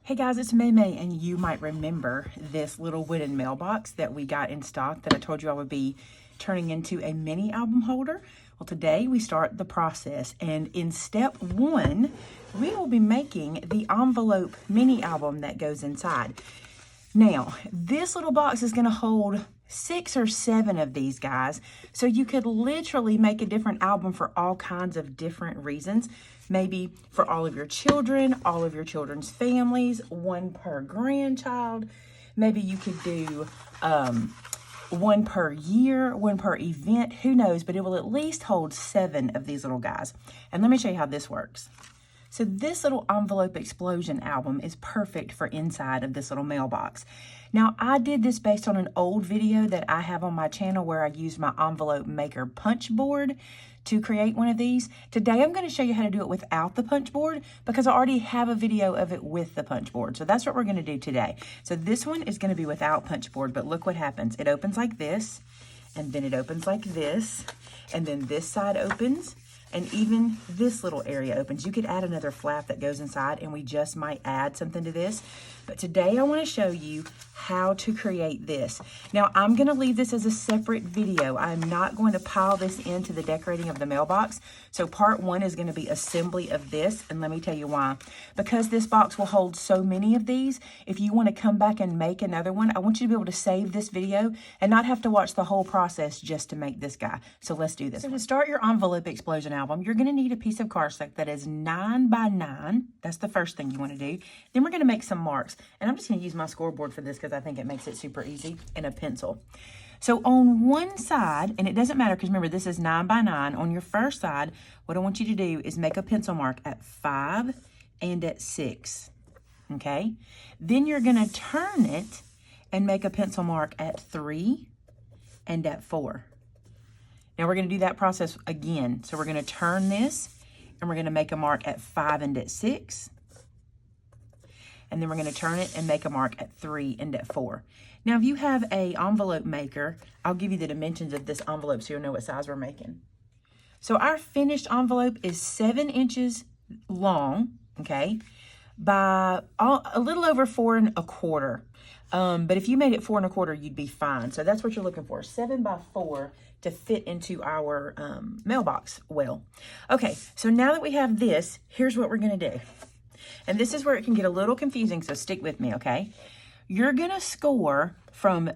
Hey guys, it's Maymay, and you might remember this little wooden mailbox that we got in stock that I told you I would be turning into a mini album holder. Well, today we start the process, and in step one, we will be making the envelope mini album that goes inside. Now, this little box is going to hold 6 or 7 of these guys, so you could literally make a different album for all kinds of different reasons. Maybe for all of your children, all of your children's families, one per grandchild. Maybe you could do one per year, one per event, who knows, but it will at least hold 7 of these little guys. And let me show you how this works. So this little envelope explosion album is perfect for inside of this little mailbox. Now, I did this based on an old video that I have on my channel where I used my envelope maker punch board to create one of these. Today, I'm going to show you how to do it without the punch board because I already have a video of it with the punch board. So that's what we're going to do today. So this one is going to be without punch board, but look what happens. It opens like this, and then it opens like this, and then this side opens, and even this little area opens. You could add another flap that goes inside, and we just might add something to this. But today I want to show you how to create this. Now, I'm going to leave this as a separate video. I'm not going to pile this into the decorating of the mailbox. So part 1 is going to be assembly of this, and let me tell you why. Because this box will hold so many of these, if you want to come back and make another one, I want you to be able to save this video and not have to watch the whole process just to make this guy. So let's do this. So to start your envelope explosion album, you're going to need a piece of cardstock that is 9 by 9. That's the first thing you want to do. Then we're going to make some marks. And I'm just going to use my scoreboard for this because I think it makes it super easy, and a pencil. So on one side, and it doesn't matter because remember this is 9 by 9, on your first side, what I want you to do is make a pencil mark at 5 and at 6, okay? Then you're going to turn it and make a pencil mark at 3 and at 4. Now we're going to do that process again. So we're going to turn this and we're going to make a mark at 5 and at 6. And then we're going to turn it and make a mark at 3 and at 4. Now, if you have a envelope maker, I'll give you the dimensions of this envelope so you'll know what size we're making. So our finished envelope is 7 inches long, okay, by a little over 4 1/4. But if you made it 4 1/4, you'd be fine. So that's what you're looking for, 7 by 4 to fit into our mailbox well. Okay, so now that we have this, here's what we're going to do. And this is where it can get a little confusing, so stick with me, okay? You're going to score from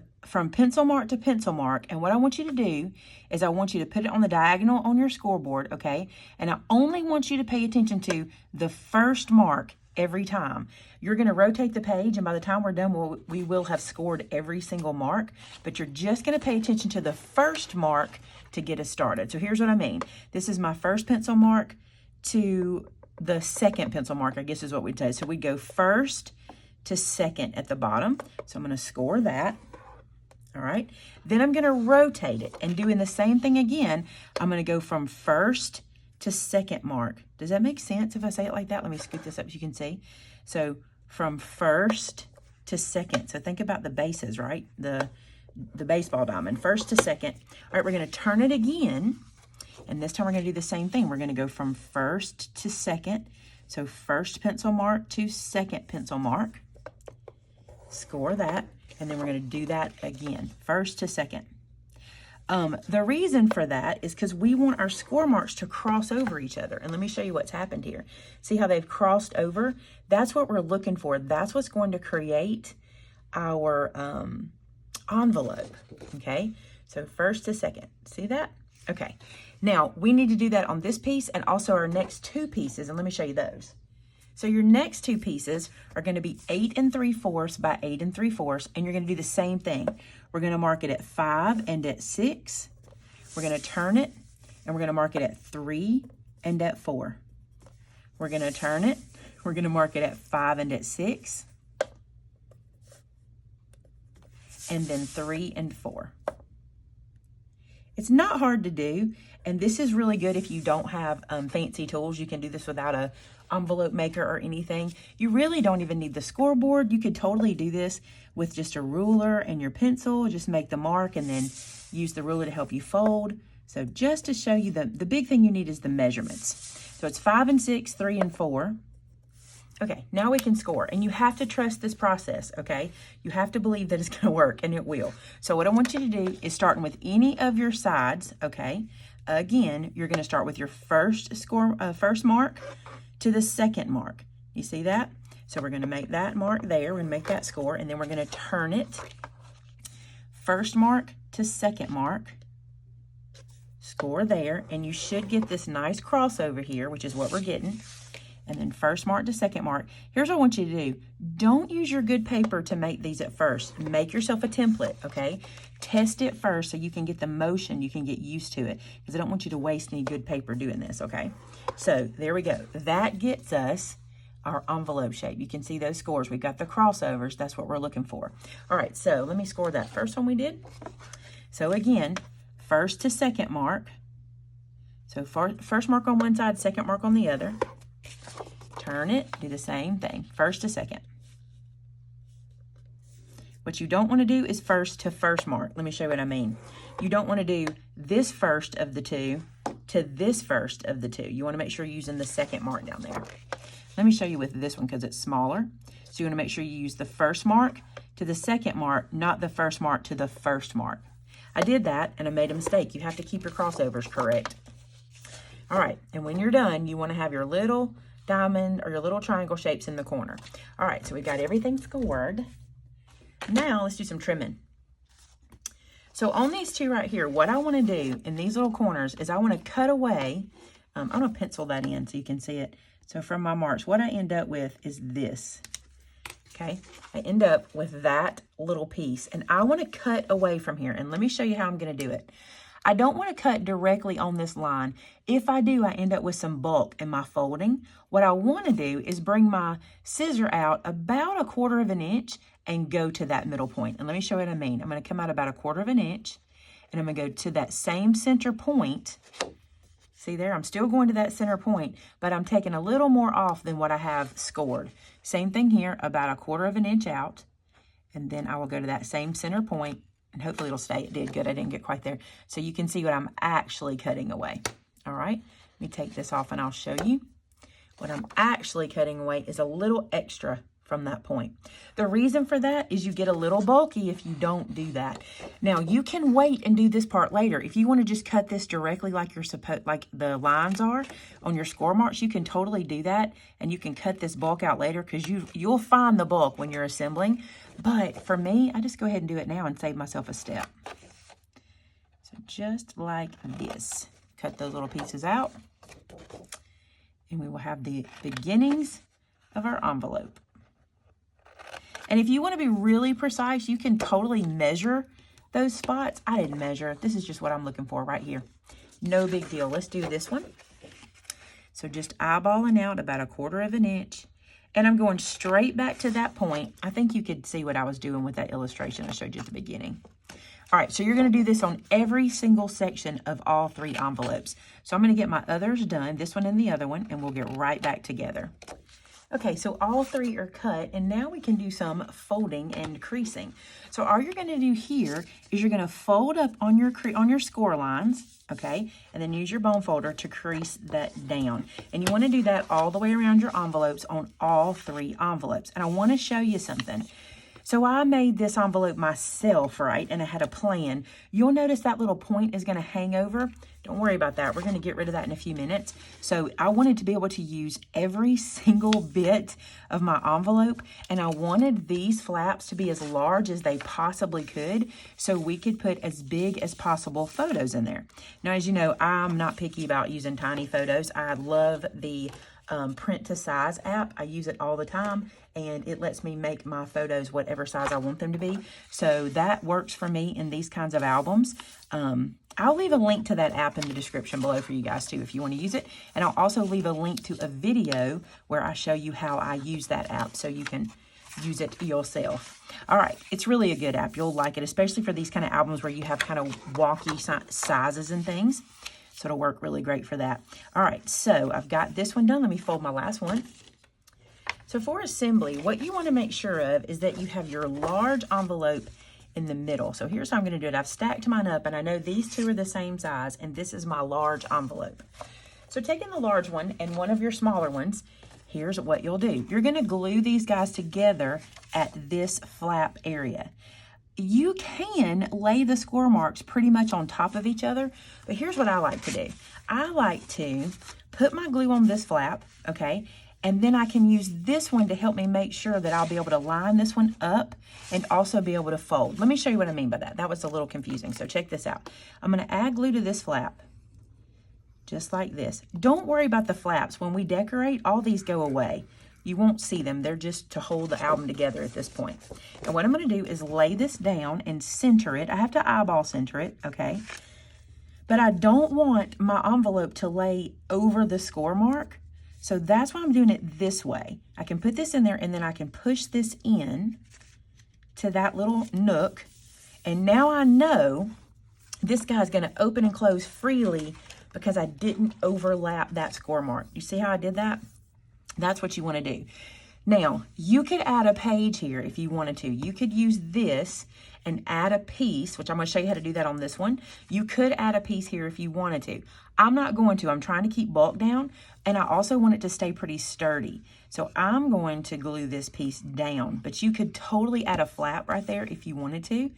pencil mark to pencil mark, and what I want you to do is I want you to put it on the diagonal on your scoreboard, okay? And I only want you to pay attention to the first mark every time. You're going to rotate the page, and by the time we're done, we will have scored every single mark, but you're just going to pay attention to the first mark to get us started. So here's what I mean. This is my first pencil mark to the second pencil mark, I guess is what we'd say. So we'd go first to second at the bottom. So I'm going to score that. All right. Then I'm going to rotate it and doing the same thing again. I'm going to go from first to second mark. Does that make sense if I say it like that? Let me scoot this up so you can see. So from first to second. So think about the bases, right? The baseball diamond, first to second. All right, we're going to turn it again. And this time we're going to do the same thing. We're going to go from first to second. So first pencil mark to second pencil mark. Score that. And then we're going to do that again. First to second. The reason for that is because we want our score marks to cross over each other. And let me show you what's happened here. See how they've crossed over? That's what we're looking for. That's what's going to create our envelope. Okay? So first to second. See that? Okay. Now, we need to do that on this piece and also our next 2 pieces, and let me show you those. So your next 2 pieces are going to be 8 3/4 by 8 3/4, and you're going to do the same thing. We're going to mark it at 5 and at 6. We're going to turn it, and we're going to mark it at 3 and at 4. We're going to turn it. We're going to mark it at 5 and at 6. And then 3 and 4. It's not hard to do, and this is really good if you don't have fancy tools. You can do this without a envelope maker or anything. You really don't even need the scoreboard. You could totally do this with just a ruler and your pencil. Just make the mark and then use the ruler to help you fold. So just to show you, the big thing you need is the measurements. So it's 5 and 6, 3 and 4. Okay, now we can score, and you have to trust this process, okay? You have to believe that it's gonna work, and it will. So what I want you to do is starting with any of your sides, okay? Again, you're gonna start with your first mark to the second mark. You see that? So we're gonna make that mark there, we're gonna make that score, and then we're gonna turn it first mark to second mark, score there, and you should get this nice crossover here, which is what we're getting. And then first mark to second mark. Here's what I want you to do. Don't use your good paper to make these at first. Make yourself a template, okay? Test it first so you can get the motion, you can get used to it, because I don't want you to waste any good paper doing this, okay? So there we go. That gets us our envelope shape. You can see those scores. We've got the crossovers. That's what we're looking for. All right, so let me score that first one we did. So again, first to second mark. So first mark on one side, second mark on the other. Turn it, do the same thing, first to second. What you don't want to do is first to first mark. Let me show you what I mean. You don't want to do this first of the two to this first of the two. You want to make sure you're using the second mark down there. Let me show you with this one because it's smaller. So you want to make sure you use the first mark to the second mark, not the first mark to the first mark. I did that and I made a mistake. You have to keep your crossovers correct. All right, and when you're done, you want to have your little diamond or your little triangle shapes in the corner. All right, so we've got everything scored. Now let's do some trimming. So on these two right here, what I want to do in these little corners is I want to cut away. I'm going to pencil that in so you can see it. So from my marks, what I end up with is this. Okay, I end up with that little piece, and I want to cut away from here. And let me show you how I'm going to do it. I don't want to cut directly on this line. If I do, I end up with some bulk in my folding. What I want to do is bring my scissor out about 1/4 of an inch and go to that middle point. And let me show you what I mean. I'm going to come out about 1/4 of an inch, and I'm going to go to that same center point. See there, I'm still going to that center point, but I'm taking a little more off than what I have scored. Same thing here, about 1/4 of an inch out, and then I will go to that same center point, and hopefully it'll stay. It did good. I didn't get quite there. So you can see what I'm actually cutting away. All right, let me take this off and I'll show you. What I'm actually cutting away is a little extra from that point. The reason for that is you get a little bulky if you don't do that. Now you can wait and do this part later. If you want to just cut this directly like you're supposed, like the lines are on your score marks, you can totally do that, and you can cut this bulk out later because you'll find the bulk when you're assembling. But for me, I just go ahead and do it now and save myself a step. So just like this, cut those little pieces out, and we will have the beginnings of our envelope. And if you want to be really precise, you can totally measure those spots. I didn't measure. This is just what I'm looking for right here. No big deal. Let's do this one. So just eyeballing out about 1/4 of an inch. And I'm going straight back to that point. I think you could see what I was doing with that illustration I showed you at the beginning. All right, so you're going to do this on every single section of all 3 envelopes. So I'm going to get my others done, this one and the other one, and we'll get right back together. Okay, so all 3 are cut, and now we can do some folding and creasing. So all you're going to do here is you're going to fold up on your score lines, okay, and then use your bone folder to crease that down. And you want to do that all the way around your envelopes on all 3 envelopes. And I want to show you something. So I made this envelope myself, right, and I had a plan. You'll notice that little point is going to hang over. Don't worry about that. We're going to get rid of that in a few minutes. So I wanted to be able to use every single bit of my envelope, and I wanted these flaps to be as large as they possibly could so we could put as big as possible photos in there. Now, as you know, I'm not picky about using tiny photos. I love the print to size app. I use it all the time, and it lets me make my photos whatever size I want them to be. So that works for me in these kinds of albums. I'll leave a link to that app in the description below for you guys too if you want to use it. And I'll also leave a link to a video where I show you how I use that app so you can use it yourself. All right, it's really a good app. You'll like it, especially for these kind of albums where you have kind of wonky sizes and things. So it'll work really great for that. All right, so I've got this one done. Let me fold my last one. So for assembly, what you want to make sure of is that you have your large envelope in the middle. So here's how I'm going to do it. I've stacked mine up, and I know these 2 are the same size, and this is my large envelope. So taking the large one and one of your smaller ones, here's what you'll do. You're gonna glue these guys together at this flap area. You can lay the score marks pretty much on top of each other, but here's what I like to do. I like to put my glue on this flap, okay? And then I can use this one to help me make sure that I'll be able to line this one up and also be able to fold. Let me show you what I mean by that. That was a little confusing, so check this out. I'm gonna add glue to this flap, just like this. Don't worry about the flaps. When we decorate, all these go away. You won't see them. They're just to hold the album together at this point. And what I'm going to do is lay this down and center it. I have to eyeball center it, okay? But I don't want my envelope to lay over the score mark. So that's why I'm doing it this way. I can put this in there and then I can push this in to that little nook. And now I know this guy's going to open and close freely because I didn't overlap that score mark. You see how I did that? That's what you want to do. Now, you could add a page here if you wanted to. You could use this and add a piece, which I'm going to show you how to do that on this one. You could add a piece here if you wanted to. I'm not going to. I'm trying to keep bulk down, and I also want it to stay pretty sturdy. So I'm going to glue this piece down, but you could totally add a flap right there if you wanted to.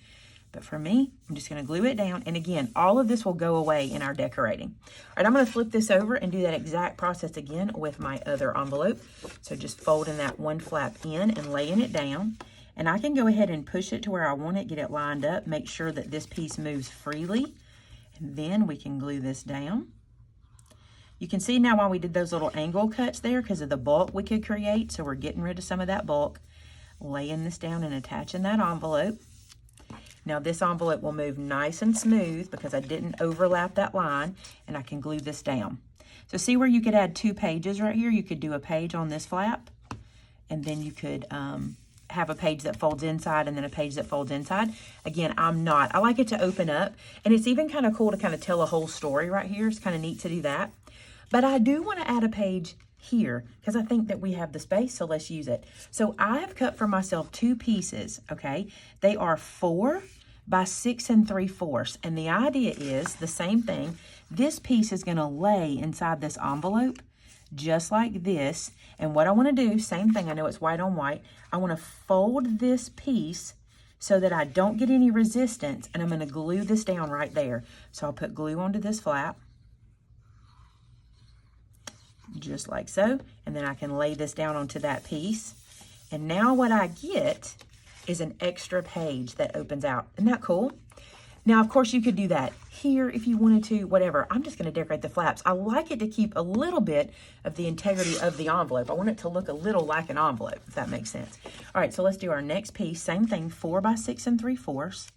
But for me, I'm just gonna glue it down. And again, all of this will go away in our decorating. All right, I'm gonna flip this over and do that exact process again with my other envelope. So just folding that one flap in and laying it down. And I can go ahead and push it to where I want it, get it lined up, make sure that this piece moves freely. And then we can glue this down. You can see now why we did those little angle cuts there because of the bulk we could create. So we're getting rid of some of that bulk, laying this down and attaching that envelope. Now this envelope will move nice and smooth because I didn't overlap that line, and I can glue this down. So see where you could add 2 pages right here? You could do a page on this flap, and then you could have a page that folds inside and then a page that folds inside. Again, I'm not. I like it to open up, and it's even kind of cool to kind of tell a whole story right here. It's kind of neat to do that. But I do want to add a page here because I think that we have the space, so let's use it. So I have cut for myself 2 pieces, okay? They are 4 by 6 3/4, and the idea is the same thing. This piece is going to lay inside this envelope just like this, and what I want to do, same thing, I know it's white on white, I want to fold this piece so that I don't get any resistance, and I'm going to glue this down right there. So I'll put glue onto this flap, just like so, and then I can lay this down onto that piece. And now what I get is an extra page that opens out. Isn't that cool? Now, of course, you could do that here if you wanted to, whatever. I'm just going to decorate the flaps. I like it to keep a little bit of the integrity of the envelope. I want it to look a little like an envelope, if that makes sense. All right, so let's do our next piece. Same thing, 4 by 6 3/4,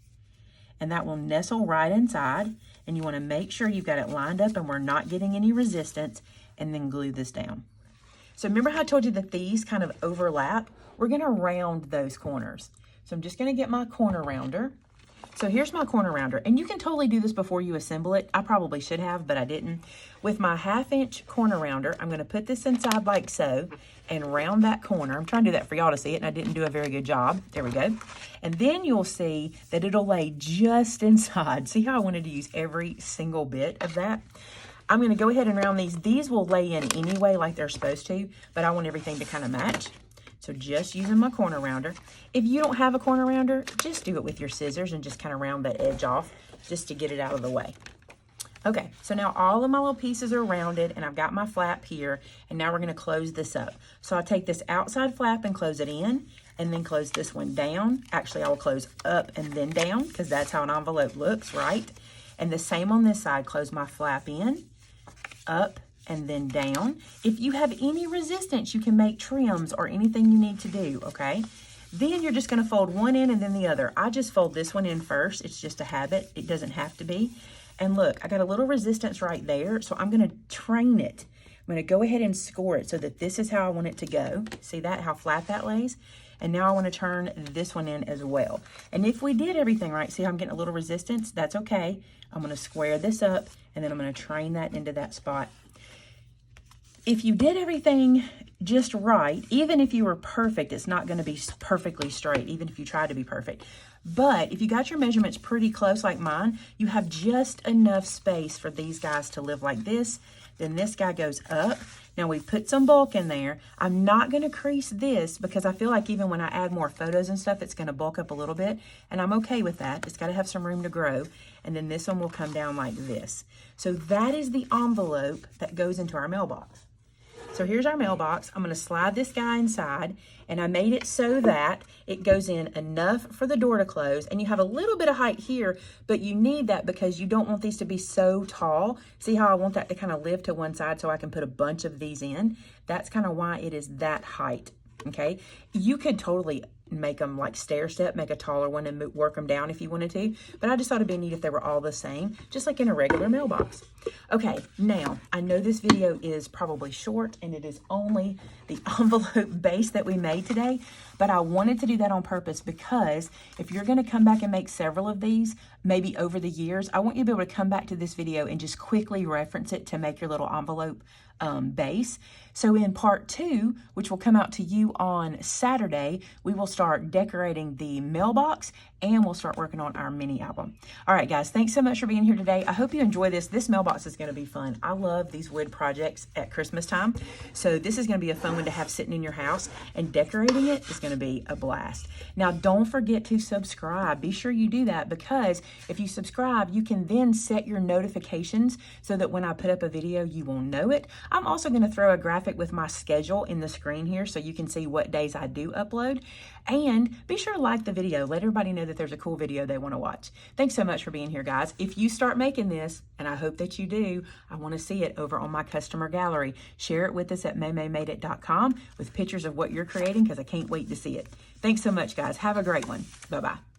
and that will nestle right inside. And you want to make sure you've got it lined up and we're not getting any resistance, and then glue this down. So remember how I told you that these kind of overlap? We're going to round those corners. So I'm just going to get my corner rounder. So here's my corner rounder, and you can totally do this before you assemble it. I probably should have, but I didn't. With my 1/2-inch corner rounder, I'm going to put this inside like so and round that corner. I'm trying to do that for y'all to see it, and I didn't do a very good job. There we go. And then you'll see that it'll lay just inside. See how I wanted to use every single bit of that? I'm going to go ahead and round these. These will lay in anyway like they're supposed to, but I want everything to kind of match. So just using my corner rounder. If you don't have a corner rounder, just do it with your scissors and just kind of round that edge off just to get it out of the way. Okay, so now all of my little pieces are rounded and I've got my flap here, and now we're going to close this up. So I'll take this outside flap and close it in, and then close this one down. Actually, I will close up and then down because that's how an envelope looks, right? And the same on this side, close my flap in, up, and then down. If you have any resistance, you can make trims or anything you need to do, okay? Then you're just gonna fold one in and then the other. I just fold this one in first. It's just a habit. It doesn't have to be. And look, I got a little resistance right there, so I'm gonna train it. I'm gonna go ahead and score it so that this is how I want it to go. See that, how flat that lays? And now I wanna turn this one in as well. And if we did everything right, see how I'm getting a little resistance? That's okay. I'm gonna square this up, and then I'm gonna train that into that spot. If you did everything just right, even if you were perfect, it's not going to be perfectly straight, even if you try to be perfect. But if you got your measurements pretty close like mine, you have just enough space for these guys to live like this. Then this guy goes up. Now we put some bulk in there. I'm not gonna crease this because I feel like even when I add more photos and stuff, it's gonna bulk up a little bit, and I'm okay with that. It's gotta have some room to grow. And then this one will come down like this. So that is the envelope that goes into our mailbox. So here's our mailbox. I'm gonna slide this guy inside, and I made it so that it goes in enough for the door to close, and you have a little bit of height here, but you need that because you don't want these to be so tall. See how I want that to kind of live to one side so I can put a bunch of these in? That's kind of why it is that height, okay? You could totally make them like stair step, make a taller one and work them down if you wanted to, but I just thought it'd be neat if they were all the same, just like in a regular mailbox. Okay, now I know this video is probably short and it is only the envelope base that we made today, but I wanted to do that on purpose because if you're going to come back and make several of these, maybe over the years, I want you to be able to come back to this video and just quickly reference it to make your little envelope base. So in part 2, which will come out to you on Saturday, we will start decorating the mailbox and we'll start working on our mini album. All right, guys, thanks so much for being here today. I hope you enjoy this. This mailbox is going to be fun. I love these wood projects at Christmas time. So this is going to be a fun one to have sitting in your house, and decorating it is going to be a blast. Now, don't forget to subscribe. Be sure you do that because if you subscribe, you can then set your notifications so that when I put up a video, you will know it. I'm also going to throw a graphic with my schedule in the screen here so you can see what days I do upload. And be sure to like the video. Let everybody know that there's a cool video they want to watch. Thanks so much for being here, guys. If you start making this, and I hope that you do, I want to see it over on my customer gallery. Share it with us at maymaymadeit.com with pictures of what you're creating because I can't wait to see it. Thanks so much, guys. Have a great one. Bye-bye.